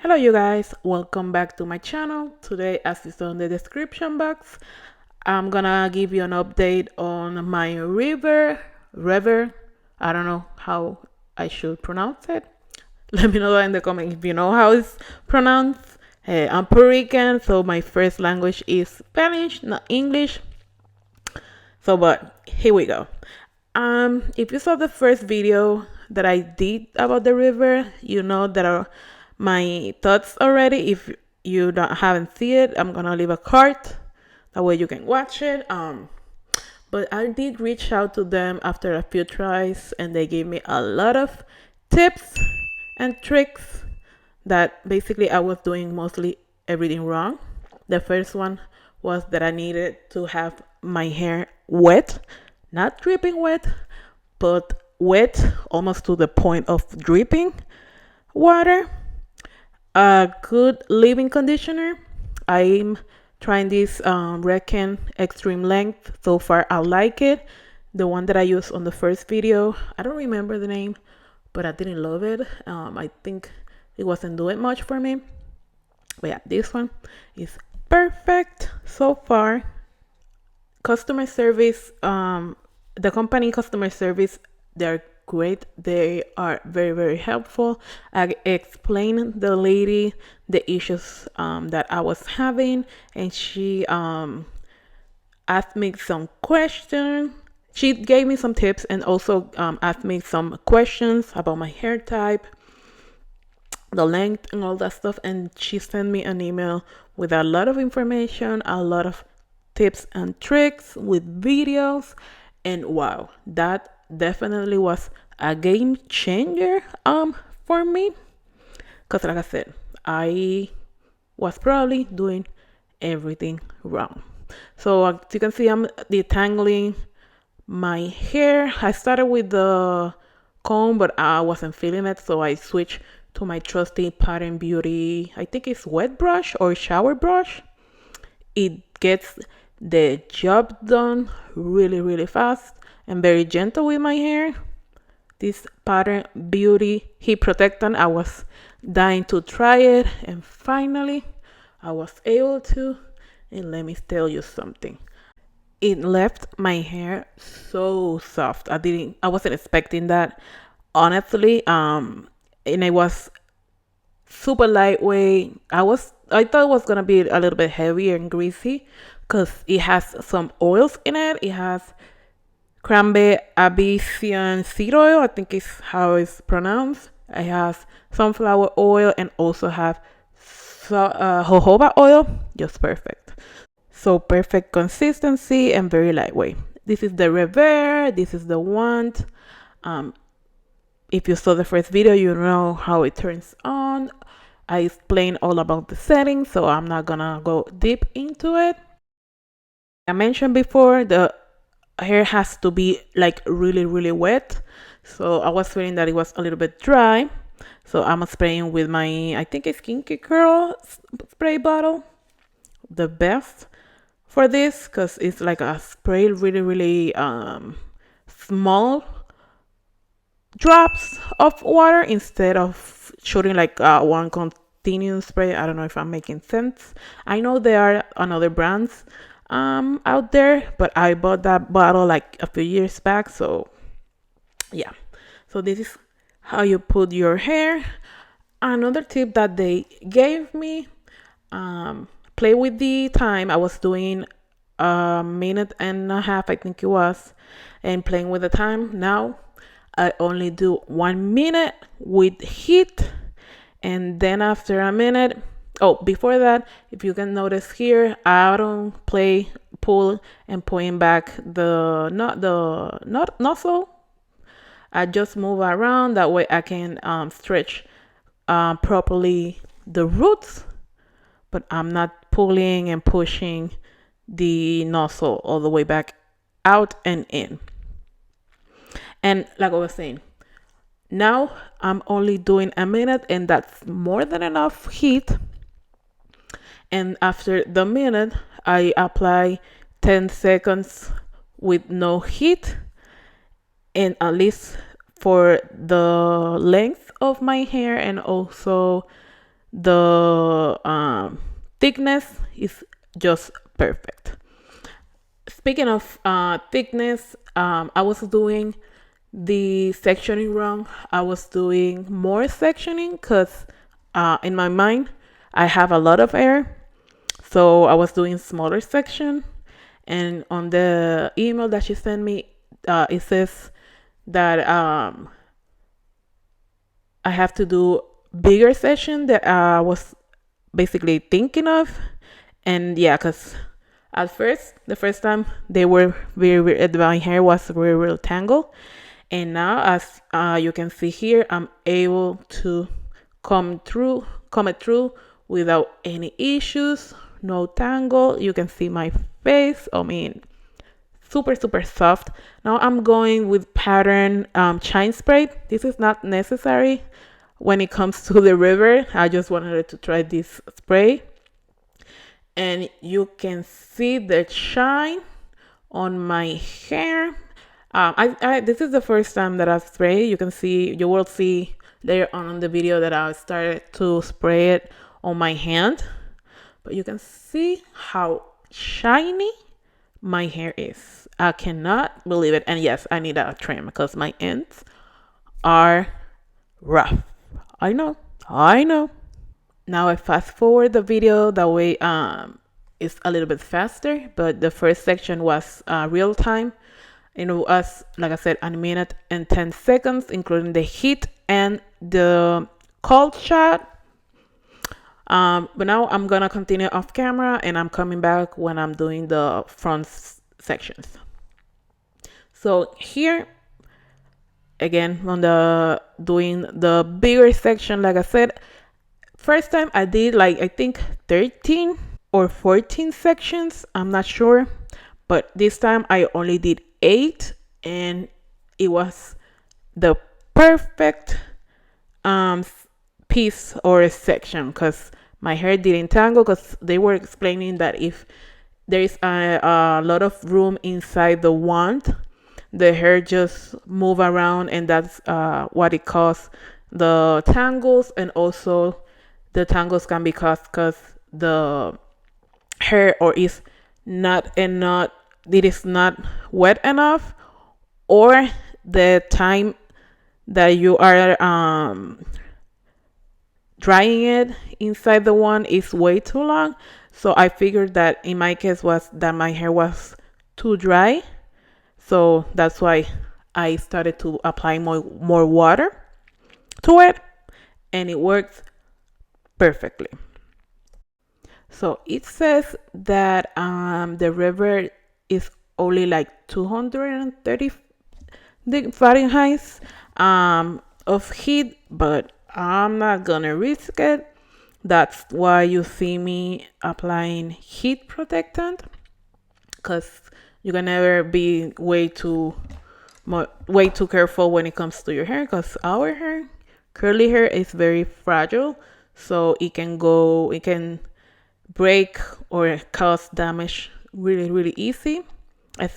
Hello you guys, welcome back to my channel. Today, as is on the description box, I'm gonna give you an update on my Revair. I don't know how I should pronounce it. Let me know in the comment if you know how it's pronounced. I'm Puerto Rican, so my first language is Spanish, not English. But here we go. If you saw the first video that I did about the river, you know that are my thoughts already. If you haven't seen it, I'm gonna leave a card. That way you can watch it. But I did reach out to them after a few tries, and they gave me a lot of tips and tricks that basically I was doing mostly everything wrong. The first one was that I needed to have my hair wet, not dripping wet, but wet almost to the point of dripping water. A good leave-in conditioner. I'm trying this Reckon Extreme Length. So far, I like it. The one that I used on the first video, I don't remember the name, but I didn't love it. I think it wasn't doing much for me. But yeah, this one is perfect so far. Customer service, the company customer service, they're great. They are very, very helpful. I explained the lady the issues that I was having, and she asked me some questions. She gave me some tips and also asked me some questions about my hair type, the length, and all that stuff. And she sent me an email with a lot of information, a lot of tips and tricks with videos. And wow, that definitely was a game changer for me, because like I said, I was probably doing everything wrong. So as you can see, I'm detangling my hair. I started with the comb, but I wasn't feeling it, so I switched to my trusty Pattern Beauty, I think it's wet brush or shower brush. It gets the job done really, really fast and very gentle with my hair. This Pattern Beauty heat protectant, I was dying to try it, and finally I was able to. And let me tell you something, it left my hair so soft. I wasn't expecting that, honestly. And it was super lightweight. I thought it was gonna be a little bit heavier and greasy because it has some oils in it. It has cranberry abyssian seed oil, I think is how it's pronounced. It has sunflower oil and also have jojoba oil. Just perfect. So perfect consistency and very lightweight. This is the Revair. This is the wand. Um, if you saw the first video, you know how it turns on. I explained all about the settings, so I'm not gonna go deep into it. I mentioned before, the hair has to be like really, really wet. So I was feeling that it was a little bit dry. So I'm spraying with my, I think it's Kinky Curl spray bottle. The best for this, because it's like a spray really, really small drops of water instead of shooting like one continuous spray. I don't know if I'm making sense. I know there are another brands out there, but I bought that bottle like a few years back. So yeah, so this is how you put your hair. Another tip that they gave me, play with the time. I was doing a minute and a half, I think it was, and playing with the time. Now I only do 1 minute with heat, and then after a minute, before that, if you can notice here, I don't pull and pulling back the not nozzle. I just move around, that way I can stretch properly the roots, but I'm not pulling and pushing the nozzle all the way back out and in. And like I was saying, now I'm only doing a minute, and that's more than enough heat. And after the minute, I apply 10 seconds with no heat, and at least for the length of my hair and also the thickness is just perfect. Speaking of thickness, I was doing the sectioning wrong. I was doing more sectioning because in my mind I have a lot of air, so I was doing smaller section. And on the email that she sent me, it says that I have to do bigger section that I was basically thinking of. And yeah, because at first, the first time they were my hair was very tangled. And now, as you can see here, I'm able to comb it through without any issues, no tangle. You can see my face. I mean, super soft. Now I'm going with pattern shine spray. This is not necessary when it comes to the Revair. I just wanted to try this spray, and you can see the shine on my hair. This is the first time that I've sprayed. You will see later on in the video that I started to spray it on my hand, but you can see how shiny my hair is. I cannot believe it. And yes, I need a trim because my ends are rough. I know. Now I fast forward the video that way it's a little bit faster, but the first section was real time. And it was, like I said, a minute and 10 seconds, including the heat and the cold shot. But now I'm gonna continue off camera and I'm coming back when I'm doing the front sections. So here again on the doing the bigger section, like I said, first time I did like I think 13 or 14 sections, I'm not sure, but this time I only did 8, and it was the perfect piece or section because my hair didn't tangle, because they were explaining that if there is a lot of room inside the wand, the hair just move around, and that's what it causes the tangles. And also the tangles can be caused because the hair or is not enough, it is not wet enough, or the time that you are drying it inside the one is way too long. So I figured that in my case was that my hair was too dry, so that's why I started to apply more water to it, and it works perfectly. So it says that the Revair is only like 230 Fahrenheit of heat, but I'm not gonna risk it. That's why you see me applying heat protectant, because you can never be way too careful when it comes to your hair, because our hair, curly hair, is very fragile, so it can break or cause damage really easy.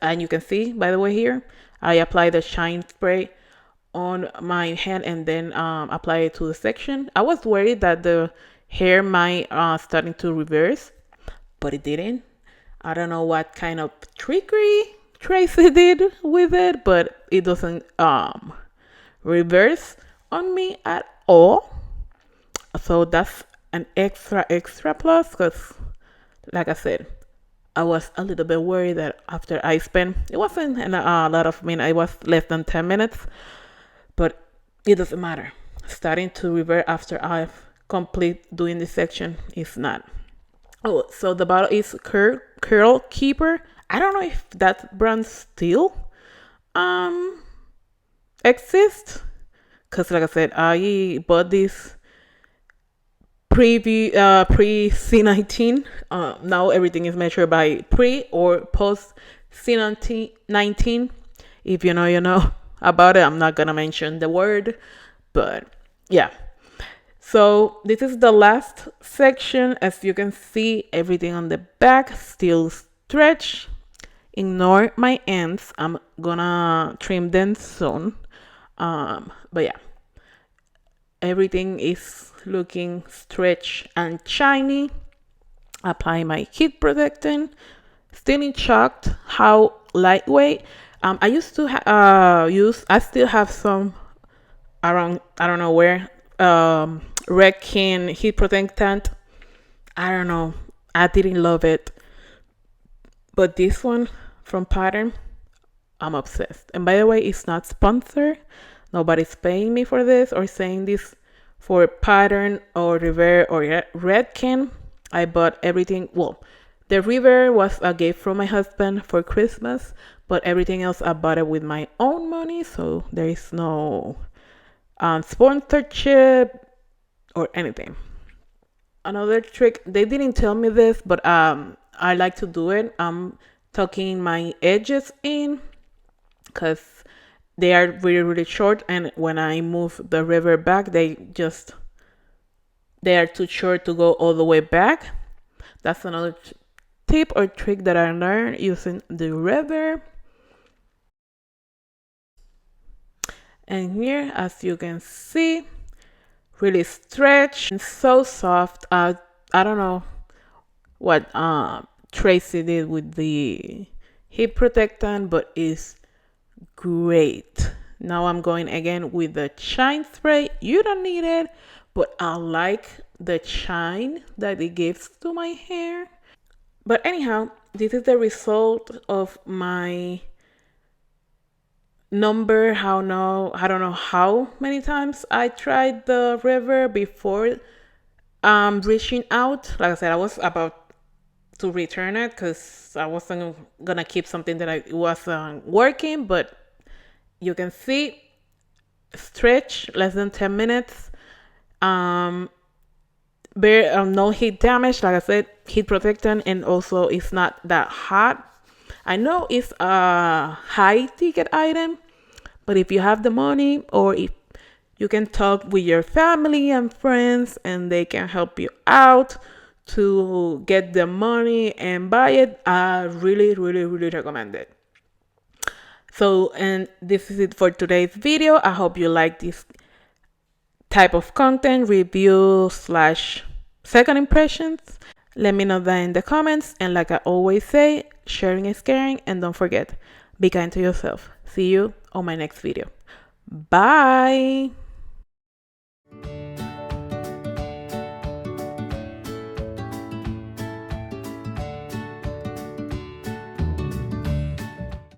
And you can see, by the way, here I apply the shine spray on my hand and then apply it to the section. I was worried that the hair might starting to reverse, but it didn't. I don't know what kind of trickery Tracy did with it, but it doesn't reverse on me at all. So that's an extra plus, because like I said, I was a little bit worried that after I spent, it wasn't a lot of minutes, it was less than 10 minutes, but it doesn't matter. Starting to revert after I've complete doing this section is not. Oh, so the bottle is Curl Keeper. I don't know if that brand still exists, because like I said, I bought this pre C19. Now everything is measured by pre or post C19. If you know, you know about it. I'm not gonna mention the word, but yeah. So this is the last section. As you can see, everything on the back still stretch. Ignore my ends. I'm gonna trim them soon. But yeah. Everything is looking stretched and shiny. Apply my heat protectant. Still in shocked how lightweight. I used to use. I still have some around. I don't know where. Rekin heat protectant. I don't know. I didn't love it, but this one from Pattern, I'm obsessed. And by the way, it's not sponsored. Nobody's paying me for this or saying this for Pattern or Revair or Redken. I bought everything. Well, the Revair was a gift from my husband for Christmas, but everything else I bought it with my own money, so there is no sponsorship or anything. Another trick, they didn't tell me this, but I like to do it. I'm tucking my edges in because they are really really short, and when I move the river back, they are too short to go all the way back. That's another tip or trick that I learned using the river. And here, as you can see, really stretched and so soft. I don't know what Tracy did with the heat protectant, but it's great. Now I'm going again with the shine spray. You don't need it, but I like the shine that it gives to my hair. But anyhow, this is the result of my number. How no, I don't know how many times I tried the river before reaching out. Like I said, I was about to return it because I wasn't gonna keep something that I wasn't working, but you can see stretch less than 10 minutes. No heat damage. Like I said, heat protectant, and also it's not that hot. I know it's a high ticket item, but if you have the money, or if you can talk with your family and friends and they can help you out to get the money and buy it, I really really really recommend it. So, and this is it for today's video. I hope you like this type of content, review slash second impressions. Let me know that in the comments. And like I always say, sharing is caring. And don't forget, be kind to yourself. See you on my next video. Bye.